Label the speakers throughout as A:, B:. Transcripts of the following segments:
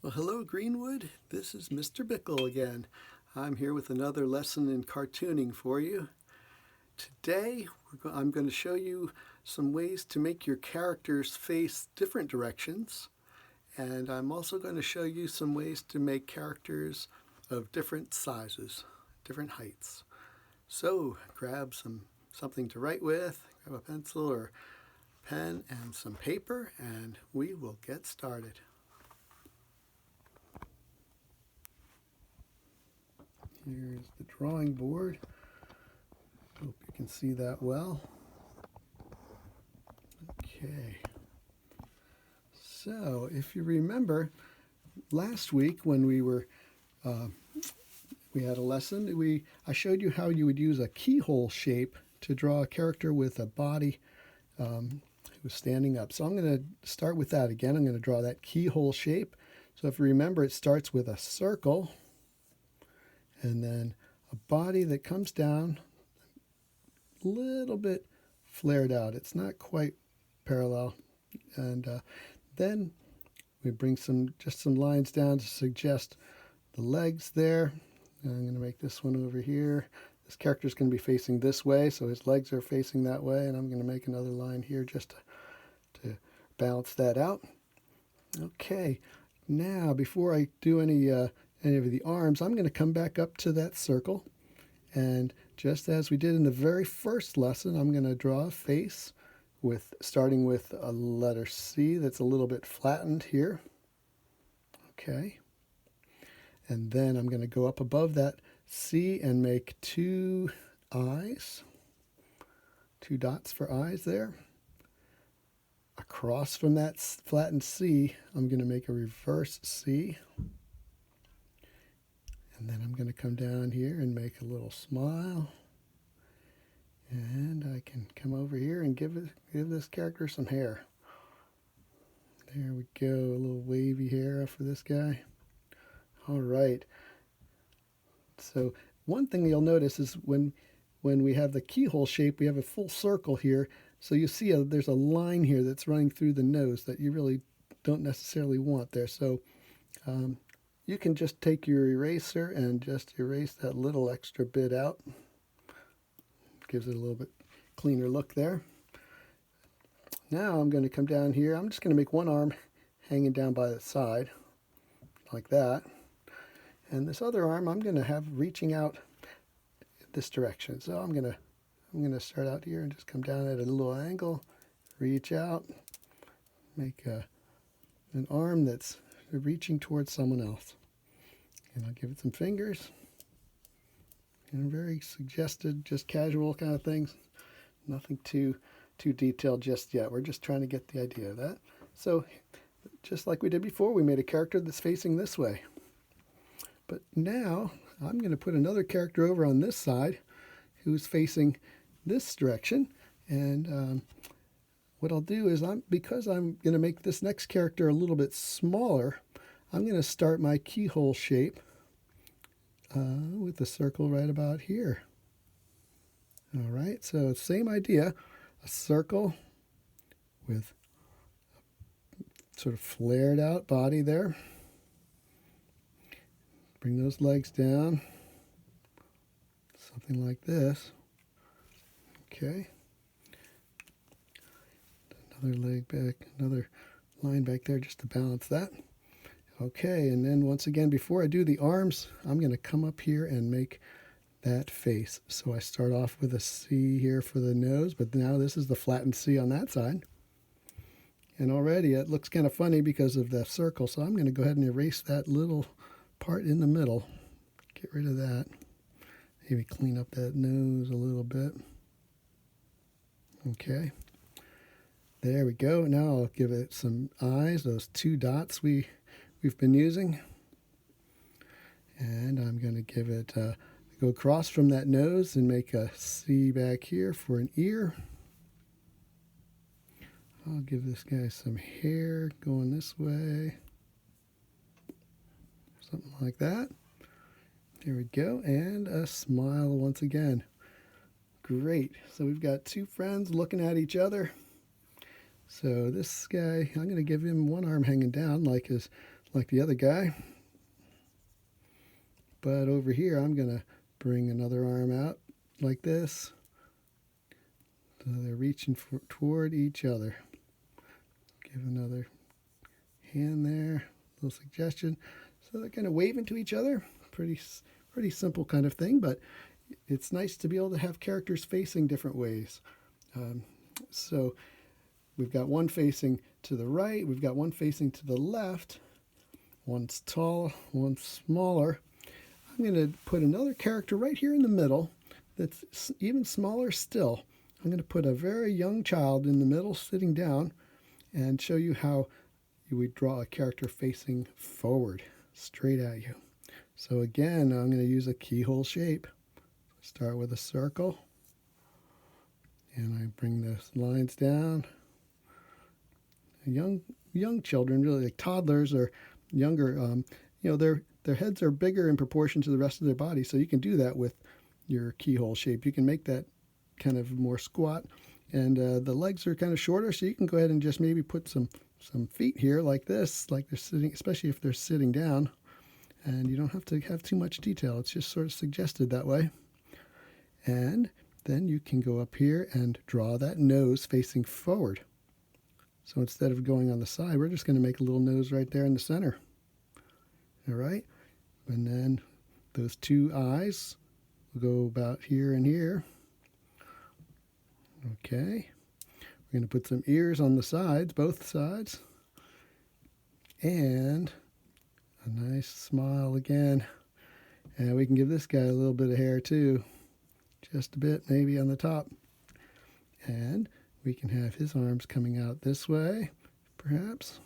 A: Well, hello, Greenwood. This is Mr. Bickel again. I'm here with another lesson in cartooning for you. Today, I'm going to show you some ways to make your characters face different directions. And I'm also going to show you some ways to make characters of different sizes, different heights. So grab something to write with, grab a pencil or pen and some paper, and we will get started. Here's the drawing board. Hope you can see that well. Okay. So, if you remember, last week when we had a lesson, I showed you how you would use a keyhole shape to draw a character with a body who's standing up. So I'm going to start with that again. I'm going to draw that keyhole shape. So if you remember, it starts with a circle and then a body that comes down a little bit flared out. It's not quite parallel. And then we bring just some lines down to suggest the legs there. And I'm going to make this one over here. This character is going to be facing this way, so his legs are facing that way. And I'm going to make another line here just to balance that out. Okay, now before I do any of the arms, I'm going to come back up to that circle. And just as we did in the very first lesson, I'm going to draw a face starting with a letter C that's a little bit flattened here. Okay. And then I'm going to go up above that C and make two eyes, two dots for eyes there. Across from that flattened C, I'm going to make a reverse C. And then I'm going to come down here and make a little smile. And I can come over here and give this character some hair. There we go, a little wavy hair for this guy. All right. So one thing you'll notice is when we have the keyhole shape, we have a full circle here. So you see there's a line here that's running through the nose that you really don't necessarily want there. So you can just take your eraser and just erase that little extra bit out. Gives it a little bit cleaner look there. Now I'm going to come down here. I'm just going to make one arm hanging down by the side like that. And this other arm I'm going to have reaching out this direction. So I'm going to start out here and just come down at a little angle, reach out, make an arm that's reaching towards someone else. And I'll give it some fingers. And very suggested, just casual kind of things. Nothing too detailed just yet. We're just trying to get the idea of that. So just like we did before, we made a character that's facing this way. But now I'm going to put another character over on this side who's facing this direction. And what I'll do is, because I'm going to make this next character a little bit smaller, I'm going to start my keyhole shape with the circle right about here. All right, so same idea, a circle with a sort of flared out body there. Bring those legs down, something like this. Okay. Another leg back, another line back there just to balance that. Okay, and then once again, before I do the arms, I'm going to come up here and make that face. So I start off with a C here for the nose, but now this is the flattened C on that side. And already it looks kind of funny because of the circle, so I'm going to go ahead and erase that little part in the middle. Get rid of that. Maybe clean up that nose a little bit. Okay. There we go. Now I'll give it some eyes, those two dots we've been using. And I'm going to give it, go across from that nose and make a C back here for an ear. I'll give this guy some hair going this way. Something like that. There we go. And a smile once again. Great. So we've got two friends looking at each other. So this guy, I'm going to give him one arm hanging down like like the other guy. But over here, I'm going to bring another arm out like this. So they're reaching toward each other. Give another hand there, a little suggestion. So they're kind of waving to each other. Pretty simple kind of thing, but it's nice to be able to have characters facing different ways. So we've got one facing to the right, we've got one facing to the left. One's tall, one's smaller. I'm going to put another character right here in the middle that's even smaller still. I'm going to put a very young child in the middle sitting down and show you how you would draw a character facing forward, straight at you. So again, I'm going to use a keyhole shape. Start with a circle, and I bring the lines down. Young children, really like toddlers or younger, their heads are bigger in proportion to the rest of their body, so you can do that with your keyhole shape. You can make that kind of more squat, and the legs are kind of shorter, so you can go ahead and just maybe put some feet here like this, like they're sitting, especially if they're sitting down, and you don't have to have too much detail. It's just sort of suggested that way. And then you can go up here and draw that nose facing forward. So instead of going on the side, we're just going to make a little nose right there in the center. All right, and then those two eyes will go about here and here. Okay, we're going to put some ears on the sides, both sides, and a nice smile again. And we can give this guy a little bit of hair too, just a bit maybe on the top. And we can have his arms coming out this way, perhaps.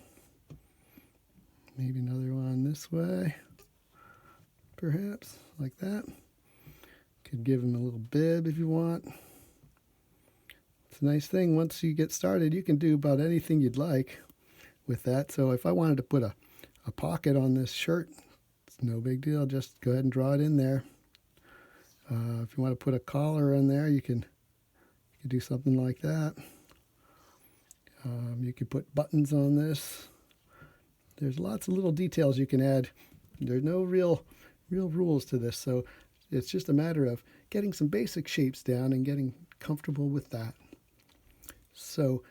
A: Maybe another one this way, perhaps, like that. Could give him a little bib if you want. It's a nice thing. Once you get started, you can do about anything you'd like with that. So if I wanted to put a pocket on this shirt, it's no big deal. Just go ahead and draw it in there. If you want to put a collar in there, you can do something like that. You could put buttons on this. There's lots of little details you can add. There's no real rules to this, so it's just a matter of getting some basic shapes down and getting comfortable with that. So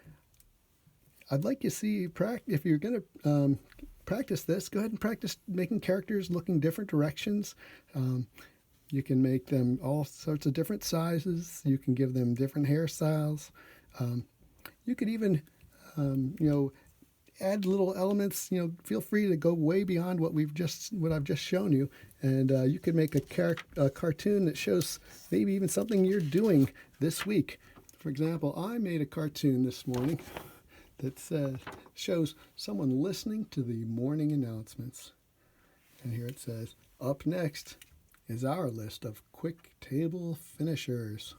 A: I'd like you to see, if you're going to practice this, go ahead and practice making characters looking different directions. You can make them all sorts of different sizes. You can give them different hairstyles. You could even, add little elements. Feel free to go way beyond what I've just shown you, and you could make a cartoon that shows maybe even something you're doing this week. For example, I made a cartoon this morning that shows someone listening to the morning announcements, and here it says, "Up next is our list of quick table finishers."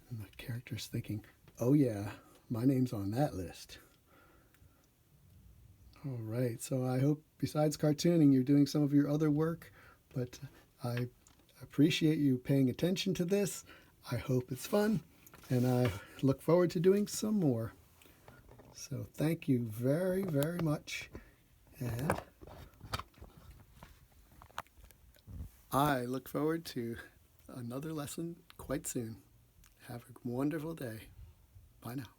A: And the character's thinking, "Oh yeah, my name's on that list." All right, so I hope besides cartooning, you're doing some of your other work, but I appreciate you paying attention to this. I hope it's fun, and I look forward to doing some more. So thank you very, very much, and I look forward to another lesson quite soon. Have a wonderful day. Bye now.